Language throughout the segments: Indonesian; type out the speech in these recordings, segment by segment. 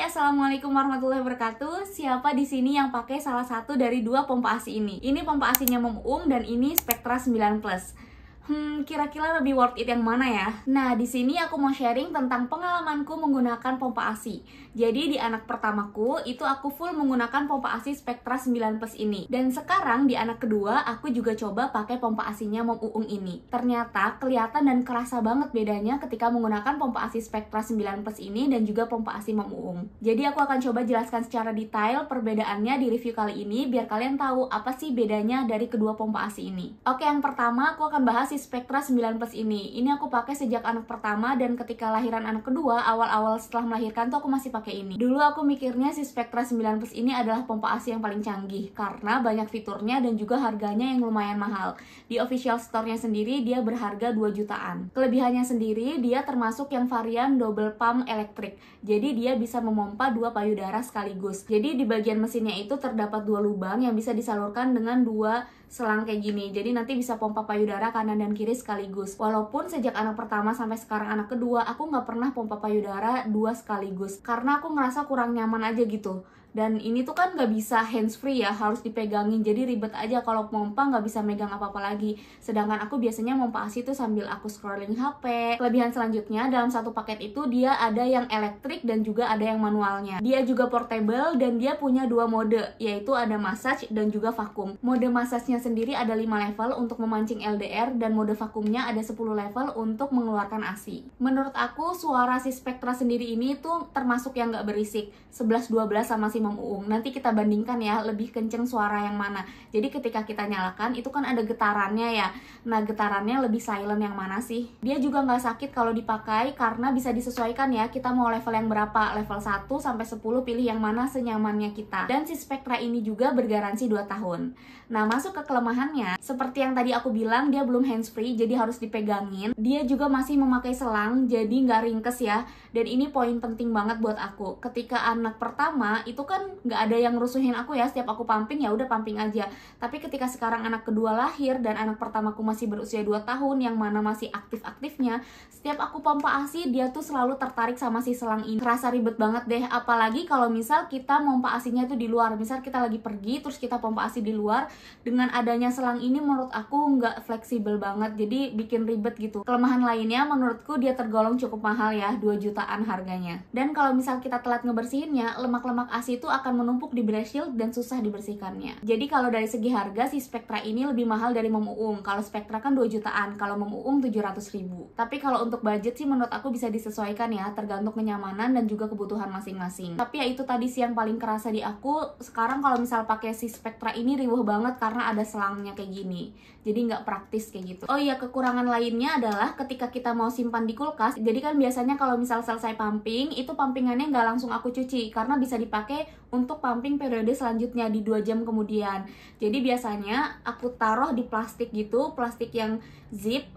Assalamualaikum warahmatullahi wabarakatuh. Siapa di sini yang pakai salah satu dari dua pompa ASI ini? Ini pompa ASI-nya Mom Uung dan ini Spectra 9 Plus. Kira-kira lebih worth it yang mana ya? Nah, di sini aku mau sharing tentang pengalamanku menggunakan pompa ASI. Jadi di anak pertamaku itu aku full menggunakan pompa ASI Spectra 9 Plus ini. Dan sekarang di anak kedua aku juga coba pakai pompa ASI-nya Mom Uung ini. Ternyata kelihatan dan kerasa banget bedanya ketika menggunakan pompa ASI Spectra 9 Plus ini dan juga pompa ASI Mom Uung. Jadi aku akan coba jelaskan secara detail perbedaannya di review kali ini biar kalian tahu apa sih bedanya dari kedua pompa ASI ini. Oke, yang pertama aku akan bahas si Spectra 9 Plus ini. Ini aku pakai sejak anak pertama dan ketika lahiran anak kedua, awal-awal setelah melahirkan tuh aku masih pakai ini. Dulu aku mikirnya si Spectra 9 Plus ini adalah pompa ASI yang paling canggih karena banyak fiturnya dan juga harganya yang lumayan mahal. Di official store-nya sendiri dia berharga 2 jutaan. Kelebihannya sendiri dia termasuk yang varian double pump elektrik. Jadi dia bisa memompa 2 payudara sekaligus. Jadi di bagian mesinnya itu terdapat 2 lubang yang bisa disalurkan dengan 2 selang kayak gini. Jadi nanti bisa pompa payudara kanan dan kiri sekaligus. Walaupun sejak anak pertama sampai sekarang anak kedua, aku nggak pernah pompa payudara 2 sekaligus. Karena aku ngerasa kurang nyaman aja gitu. Dan ini tuh kan nggak bisa hands free ya, harus dipegangin. Jadi ribet aja kalau pompa nggak bisa megang apa-apa lagi. Sedangkan aku biasanya pompa ASI tuh sambil aku scrolling HP. Kelebihan selanjutnya dalam satu paket itu dia ada yang elektrik dan juga ada yang manualnya. Dia juga portable dan dia punya 2 mode, yaitu ada massage dan juga vakum. Mode massage-nya sendiri ada 5 level untuk memancing LDR dan mode vakumnya ada 10 level untuk mengeluarkan ASI. Menurut aku suara si Spectra sendiri ini tuh termasuk yang nggak berisik. 11-12 sama si Mom Uung. Nanti kita bandingkan ya, lebih kenceng suara yang mana. Jadi ketika kita nyalakan, itu kan ada getarannya ya. Nah, getarannya lebih silent yang mana sih? Dia juga nggak sakit kalau dipakai karena bisa disesuaikan ya, kita mau level yang berapa. Level 1 sampai 10 pilih yang mana senyamannya kita. Dan si Spectra ini juga bergaransi 2 tahun. Nah, masuk ke kelemahannya, seperti yang tadi aku bilang, dia belum hands free, jadi harus dipegangin. Dia juga masih memakai selang, jadi nggak ringkes ya. Dan ini poin penting banget buat aku. Ketika anak pertama, itu kan nggak ada yang ngerusuhin aku ya, setiap aku pumping ya udah pumping aja. Tapi ketika sekarang anak kedua lahir dan anak pertamaku masih berusia 2 tahun yang mana masih aktif-aktifnya, setiap aku pompa ASI dia tuh selalu tertarik sama si selang ini. Terasa ribet banget deh, apalagi kalau misal kita pompa ASInya itu di luar. Misal kita lagi pergi terus kita pompa ASI di luar, dengan adanya selang ini menurut aku nggak fleksibel banget, jadi bikin ribet gitu. Kelemahan lainnya menurutku dia tergolong cukup mahal ya, 2 jutaan harganya. Dan kalau misal kita telat ngebersihinnya, lemak-lemak ASI itu akan menumpuk di brush shield dan susah dibersihkannya. Jadi kalau dari segi harga si Spectra ini lebih mahal dari Mom Uung. Kalau Spectra kan 2 jutaan, kalau Mom Uung 700.000. Tapi kalau untuk budget sih menurut aku bisa disesuaikan ya, tergantung kenyamanan dan juga kebutuhan masing-masing. Tapi ya itu tadi sih yang paling kerasa di aku. Sekarang kalau misal pakai si Spectra ini riuh banget karena ada selangnya kayak gini. Jadi nggak praktis kayak gitu. Oh iya, kekurangan lainnya adalah ketika kita mau simpan di kulkas. Jadi kan biasanya kalau misal selesai pumping, itu pumpingannya nggak langsung aku cuci karena bisa dipakai untuk pumping periode selanjutnya di 2 jam kemudian. Jadi biasanya aku taruh di plastik gitu, plastik yang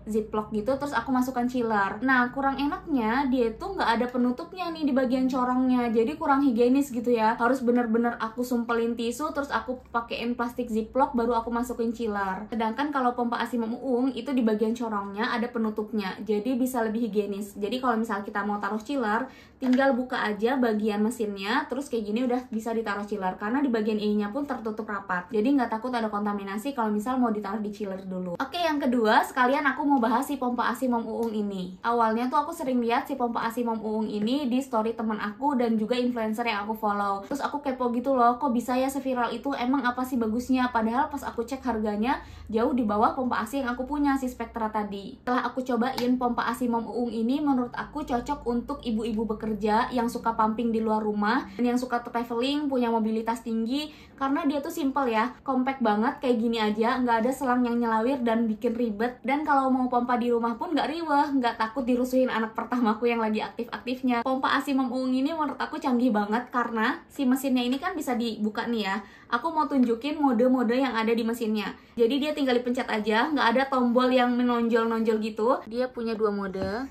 ziplock gitu, terus aku masukkan chiller. Nah, kurang enaknya dia tuh nggak ada penutupnya nih di bagian corongnya, jadi kurang higienis gitu ya. Harus bener-bener aku sumpelin tisu, terus aku pakein plastik ziplock baru aku masukin chiller. Sedangkan kalau pompa ASI Mom Uung itu di bagian corongnya ada penutupnya, jadi bisa lebih higienis. Jadi kalau misal kita mau taruh chiller, tinggal buka aja bagian mesinnya, terus kayak gini udah bisa ditaruh chiller karena di bagian ininya pun tertutup rapat. Jadi nggak takut ada kontaminasi kalau misal mau ditaruh di chiller dulu. Oke, yang kedua sekalian aku mau bahas si pompa ASI Mom Uung ini. Awalnya tuh aku sering lihat si pompa ASI Mom Uung ini di story teman aku dan juga influencer yang aku follow. Terus aku kepo gitu loh, kok bisa ya seviral itu, emang apa sih bagusnya? Padahal pas aku cek harganya jauh di bawah pompa ASI yang aku punya, si Spectra tadi. Setelah aku cobain pompa ASI Mom Uung ini, menurut aku cocok untuk ibu-ibu bekerja yang suka pumping di luar rumah dan yang suka traveling, punya mobilitas tinggi, karena dia tuh simple ya, compact banget kayak gini aja, nggak ada selang yang nyelawir dan bikin ribet. Dan kalau mau pompa di rumah pun nggak riweh, nggak takut dirusuhin anak pertamaku yang lagi aktif-aktifnya. Pompa ASI Mom Uung ini menurut aku canggih banget karena si mesinnya ini kan bisa dibuka nih ya. Aku mau tunjukin mode-mode yang ada di mesinnya. Jadi dia tinggal dipencet aja, nggak ada tombol yang menonjol-nonjol gitu. Dia punya 2 mode.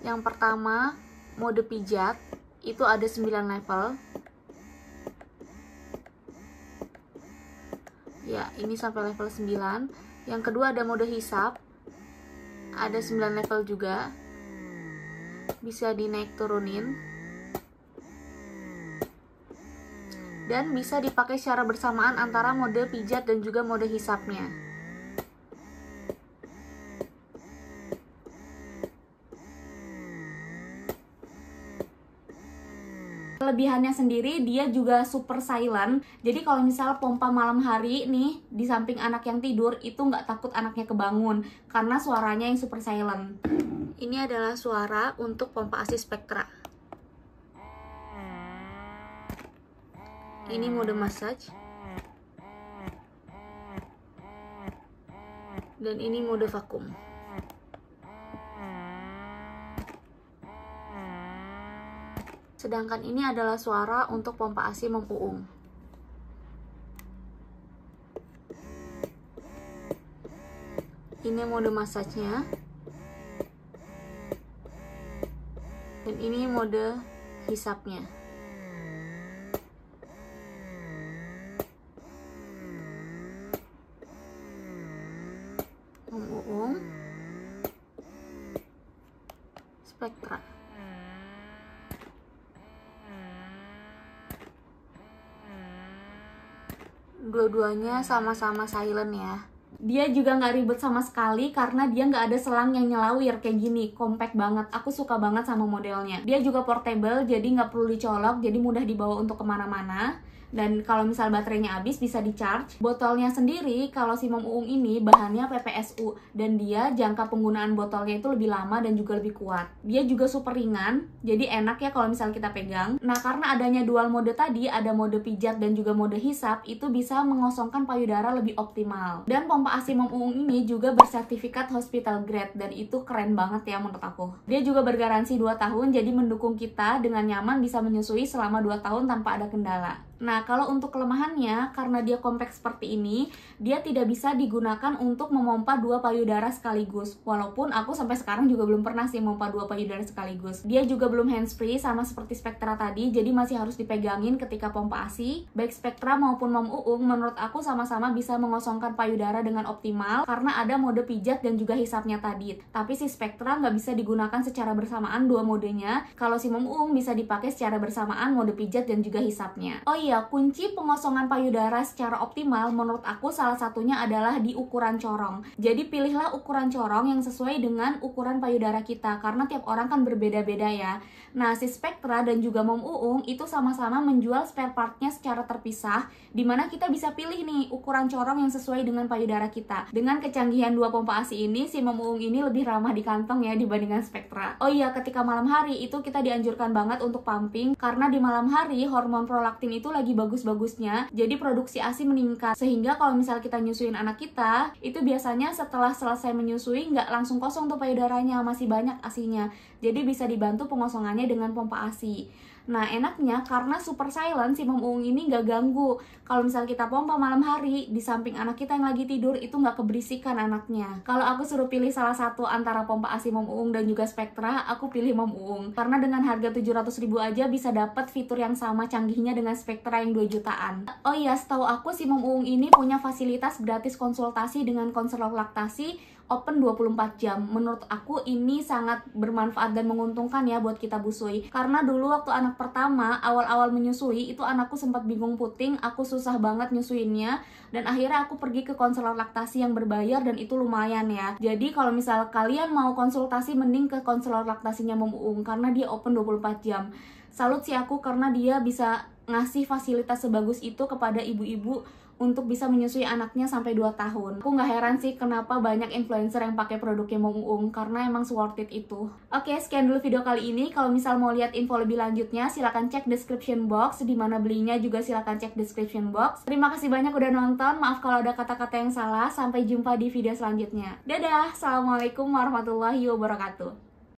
Yang pertama, mode pijat, itu ada 9 level. Ya, ini sampai level 9. Yang kedua ada mode hisap, ada 9 level juga, bisa dinaik turunin. dan bisa dipakai secara bersamaan antara mode pijat dan juga mode hisapnya. Kelebihannya sendiri, dia juga super silent. Jadi kalau misal pompa malam hari nih di samping anak yang tidur, itu nggak takut anaknya kebangun karena suaranya yang super silent. Ini adalah suara untuk pompa ASI Spectra. Ini mode massage. Dan ini mode vakum. Sedangkan ini adalah suara untuk pompa ASI Mom Uung. Ini mode massage-nya. Dan ini mode hisapnya. Mom Uung Spectra. Dua-duanya sama-sama silent ya. Dia juga nggak ribet sama sekali karena dia nggak ada selang yang nyelawir kayak gini, compact banget. Aku suka banget sama modelnya. Dia juga portable, jadi nggak perlu dicolok, jadi mudah dibawa untuk kemana-mana. Dan kalau misal baterainya habis bisa di charge. Botolnya sendiri, kalau si Mom Uung ini bahannya PPSU, dan dia jangka penggunaan botolnya itu lebih lama dan juga lebih kuat. Dia juga super ringan, jadi enak ya kalau misal kita pegang. Nah, karena adanya dual mode tadi, ada mode pijat dan juga mode hisap, itu bisa mengosongkan payudara lebih optimal. Dan pompa ASI Mom Uung ini juga bersertifikat hospital grade, dan itu keren banget ya menurut aku. Dia juga bergaransi 2 tahun, jadi mendukung kita dengan nyaman bisa menyusui selama 2 tahun tanpa ada kendala. Nah, kalau untuk kelemahannya, karena dia kompak seperti ini, dia tidak bisa digunakan untuk memompa 2 payudara sekaligus. Walaupun aku sampai sekarang juga belum pernah sih memompa 2 payudara sekaligus. Dia juga belum handsfree sama seperti Spectra tadi, jadi masih harus dipegangin ketika pompa ASI. Baik Spectra maupun Mom Uung, menurut aku sama-sama bisa mengosongkan payudara dengan optimal karena ada mode pijat dan juga hisapnya tadi. Tapi si Spectra nggak bisa digunakan secara bersamaan 2 modenya. Kalau si Mom Uung bisa dipakai secara bersamaan mode pijat dan juga hisapnya. Oh iya, kunci pengosongan payudara secara optimal menurut aku salah satunya adalah di ukuran corong. Jadi pilihlah ukuran corong yang sesuai dengan ukuran payudara kita, karena tiap orang kan berbeda-beda ya. Nah, si Spectra dan juga Mom Uung itu sama-sama menjual spare partnya secara terpisah, dimana kita bisa pilih nih ukuran corong yang sesuai dengan payudara kita. Dengan kecanggihan 2 pompa ASI ini, si Mom Uung ini lebih ramah di kantong ya dibandingkan Spectra. Oh iya, ketika malam hari itu kita dianjurkan banget untuk pumping, karena di malam hari hormon prolaktin itu lagi bagus-bagusnya, jadi produksi ASI meningkat, sehingga kalau misal kita nyusuin anak kita, itu biasanya setelah selesai menyusui nggak langsung kosong tuh payudaranya, masih banyak ASInya, jadi bisa dibantu pengosongannya dengan pompa ASI. Nah, enaknya karena super silent, si Mom Uung ini nggak ganggu. Kalau misal kita pompa malam hari, di samping anak kita yang lagi tidur, itu nggak keberisikan anaknya. Kalau aku suruh pilih salah satu antara pompa ASI Mom Uung dan juga Spectra, aku pilih Mom Uung. Karena dengan harga 700.000 aja bisa dapat fitur yang sama canggihnya dengan Spectra yang 2 jutaan. Oh iya, setahu aku si Mom Uung ini punya fasilitas gratis konsultasi dengan konselor laktasi open 24 jam. Menurut aku ini sangat bermanfaat dan menguntungkan ya buat kita busui. Karena dulu waktu anak pertama, awal-awal menyusui, itu anakku sempat bingung puting, aku susah banget nyusuinnya, dan akhirnya aku pergi ke konselor laktasi yang berbayar, dan itu lumayan ya. Jadi kalau misal kalian mau konsultasi, mending ke konselor laktasinya Mom Uung, karena dia open 24 jam. Salut sih aku karena dia bisa ngasih fasilitas sebagus itu kepada ibu-ibu untuk bisa menyusui anaknya sampai 2 tahun. Aku nggak heran sih kenapa banyak influencer yang pakai produknya Mom Uung, karena emang worth it itu. Oke, sekian dulu video kali ini. Kalau misal mau lihat info lebih lanjutnya, silahkan cek description box. Dimana belinya juga silahkan cek description box. Terima kasih banyak udah nonton. Maaf kalau ada kata-kata yang salah. Sampai jumpa di video selanjutnya. Dadah! Assalamualaikum warahmatullahi wabarakatuh.